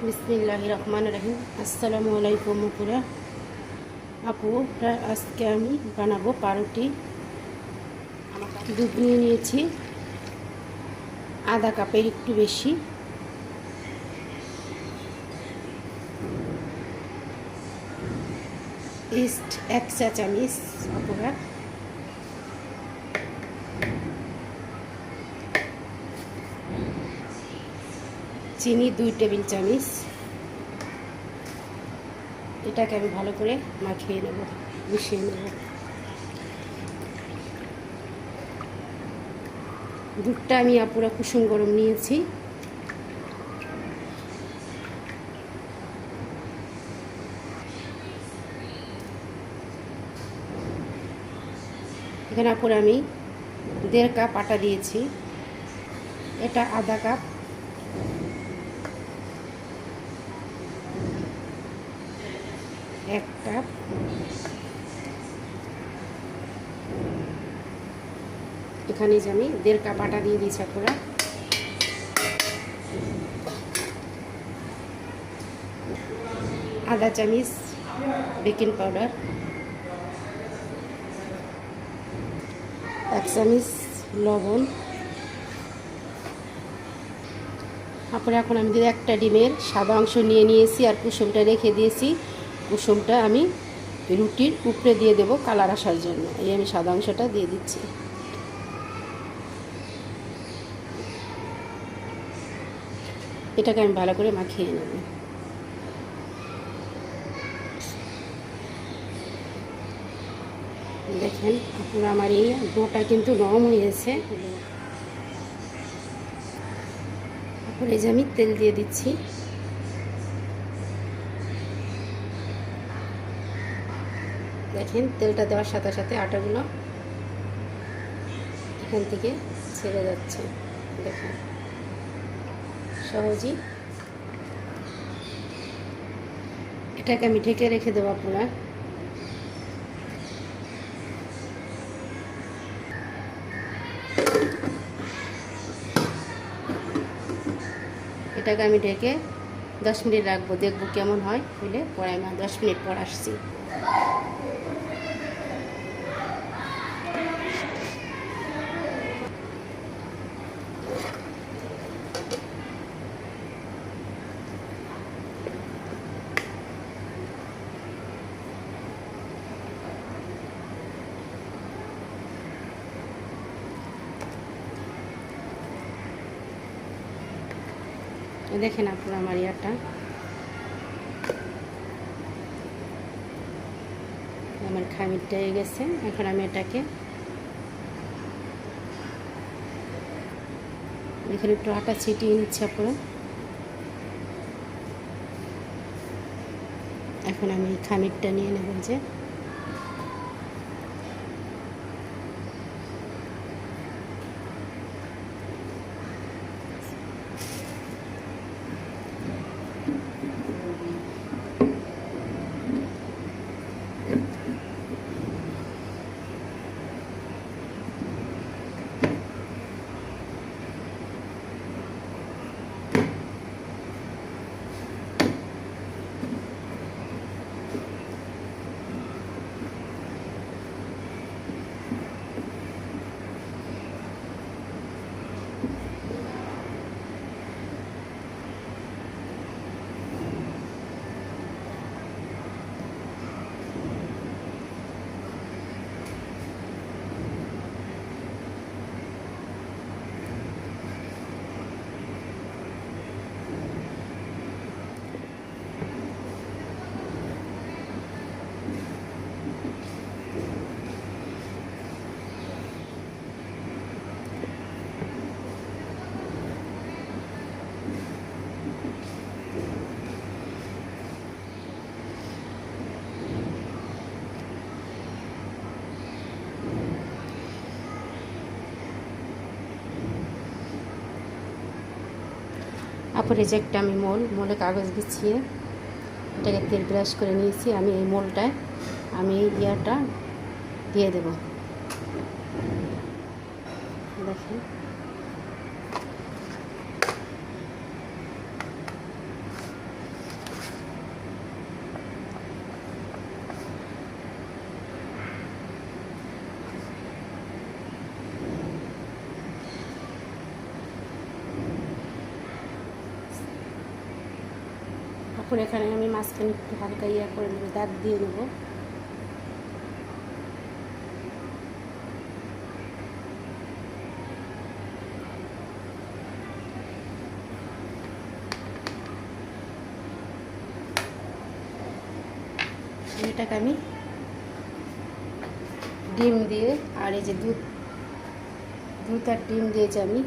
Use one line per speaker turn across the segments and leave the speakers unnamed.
বিসমিল্লাহির রহমানির রহিম। আসসালামু আলাইকুম আপুরা। আজকে আমি বানাবো পাউরুটি। দুধ নিয়ে নিয়েছি আধা কাপের একটু বেশি। ইস্ট 1 চা চামচ আপুরা। চিনি 2 টেবিল চামচ। এটাকে আমি ভালো করে মাখিয়ে নেব, মিশিয়ে নেব। দুধটা আমি পুরো কুসুম গরম নিয়েছি। এখানে পুরো আমি 1.5 কাপ আটা দিয়েছি। এটা আধা কাপ। এক কাপ। এখানে যে আমি 1.5 কাপ আটা দিয়ে দিয়েছি পুরো। আধা চামচ বেকিং পাউডার, 1 চামচ লবণ। তারপরে এখন আমি একটা ডিমের সাদা অংশ নিয়ে নিয়েছি আর কুসুমটা রেখে দিয়েছি। কুসুমটা আমি রুটির উপরে দিয়ে দেব কালার আসার জন্য। এই আমি সাদা অংশটা দিয়ে দিচ্ছি। এটাকে আমি ভালো করে মাখিয়ে নেব। দেখেন আপনারা আমার এই ডোটা কিন্তু নরম হয়েছে। তারপরে এই যে আমি তেল দিয়ে দিচ্ছি। দেখেন তেলটা দেওয়ার সাথে সাথে আটাগুলো এখান থেকে ছেড়ে যাচ্ছে। দেখেন সহজেই। এটাকে আমি ঢেকে রেখে দেবো আপনারা। এটাকে আমি ঢেকে 10 মিনিট রাখবো, দেখবো কেমন হয়। হলে পরে আমি 10 মিনিট পর আসছি। দেখেন আপনারা আমার ইয়াটা আমার খামিরটা হয়ে গেছে। এখন আমি এটাকে এখানে একটু আটা ছিটিয়ে নিচ্ছি আপনারা। এখন আমি খামিরটা নিয়ে নেব। যে তারপরে যে একটা আমি মোলে কাগজ বিছিয়ে এটাকে তেল ব্রাশ করে নিয়েছি। আমি এই মোলটায় আমি ইয়াটা দিয়ে দেব। দেখেন তারপর এখানে আমি মাঝখানে একটু হালকা ইয়া করে নেবো, দাঁত দিয়ে নেবো। এটাকে আমি ডিম দিয়ে আর এই যে দুধ আর ডিম দিয়েছি আমি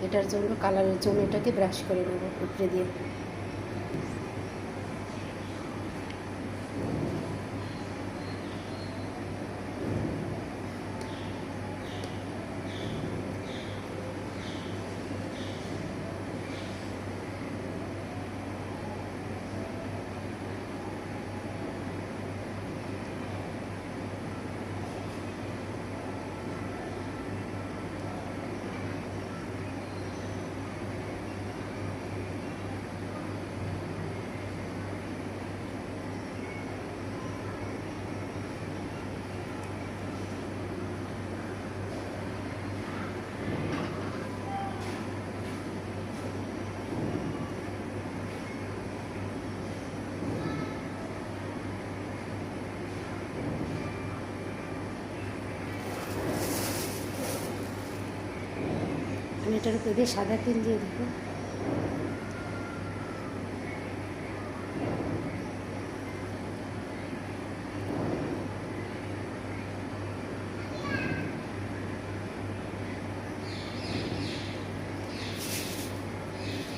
এটার জন্য, কালারের জন্য এটাকে ব্রাশ করে নেবো উপরে দিয়ে। আমি এটার উপরে দিয়ে সাদা তেল দিয়ে দেবো।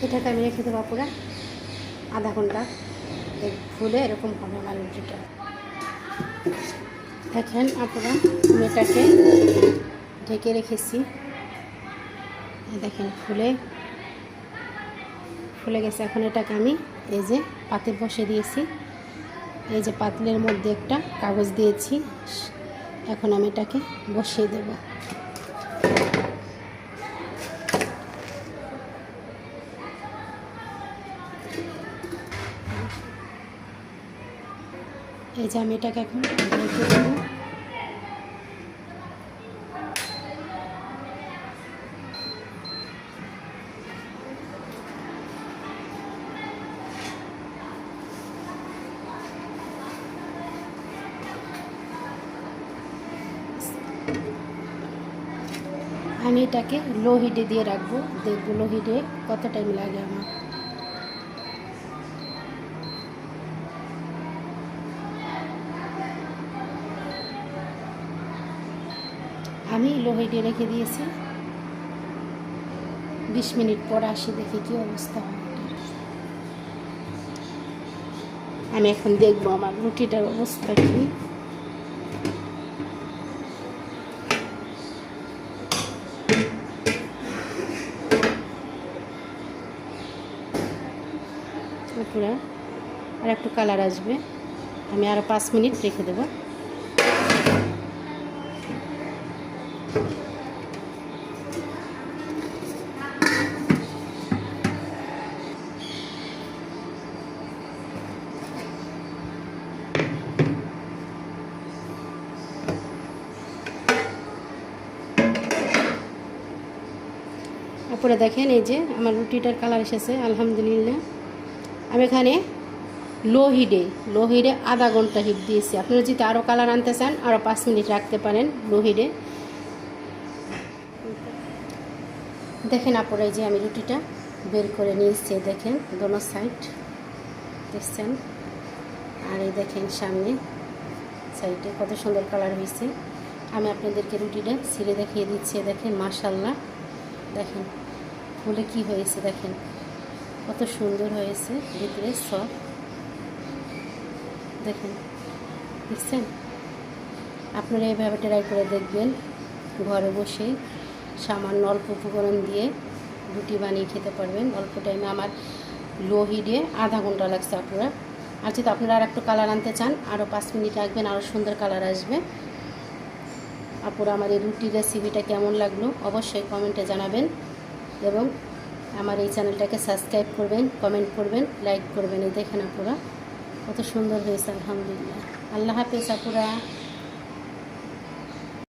এটাকে আমি রেখে দেবো পুরো আধা ঘন্টা, ফুলে এরকম হবে আমার রুটিটা। দেখেন আপনারা আমি এটাকে ঢেকে রেখেছি, দেখেন ফুলে গেছে। এখন এটাকে আমি এই যে পাতিল বসে দিয়েছি, এই যে পাতিলের মধ্যে একটা কাগজ দিয়েছি, এখন আমি এটাকে বসিয়ে দেব। এই যে আমি এটাকে এখন রেখে দেবো। আমি এটাকে লো হিটে দিয়ে রাখবো, দেখবো লো হিটে কত টাইম লাগে আমার। আমি লো হিটে রেখে দিয়েছি, 20 মিনিট পর আসি দেখি কি অবস্থা হয়। আমি এখন দেখবো আমার রুটিটার অবস্থা কি। পুরো আর একটু কালার আসবে, আমি আরও 5 মিনিট রেখে দেবো। তারপরে দেখেন এই যে আমার রুটিটার কালার এসেছে আলহামদুলিল্লাহ। আমি এখানে লো হিটে আধা ঘন্টা হিট দিয়েছি। আপনারা যদি আরও কালার আনতে চান আরও 5 মিনিট রাখতে পারেন লো হিটে। দেখেন আপনারা এই যে আমি রুটিটা বের করে নিয়েছি, দেখেন দোনো সাইড দেখছেন, আর এই দেখেন সামনে সাইডে কত সুন্দর কালার হয়েছে। আমি আপনাদেরকে রুটিটা ছিঁড়ে দেখিয়ে দিচ্ছি, দেখেন মাশাআল্লাহ, দেখেন ফুলে কি হয়েছে, দেখেন কত সুন্দর হয়েছে, ভিতরে সব দেখেন, দেখছেন। আপনারা এইভাবে ট্রাই করে দেখবেন, ঘরে বসে সামান্য অল্প উপকরণ দিয়ে রুটি বানিয়ে খেতে পারবেন অল্প টাইমে। আমার লো হিটে আধা ঘন্টা লাগছে আপনারা। আর যদি আপনারা আর একটু কালার আনতে চান আরও 5 মিনিট রাখবেন, আরও সুন্দর কালার আসবে। আপনারা আমার এই রুটির রেসিপিটা কেমন লাগলো অবশ্যই কমেন্টে জানাবেন, এবং আমার এই চ্যানেলটাকে সাবস্ক্রাইব করবেন, কমেন্ট করবেন, লাইক করবেন। এই দেখেন আপনারা কত সুন্দর হয়েছে আলহামদুলিল্লাহ। আল্লাহ হাফেজ আপুরা।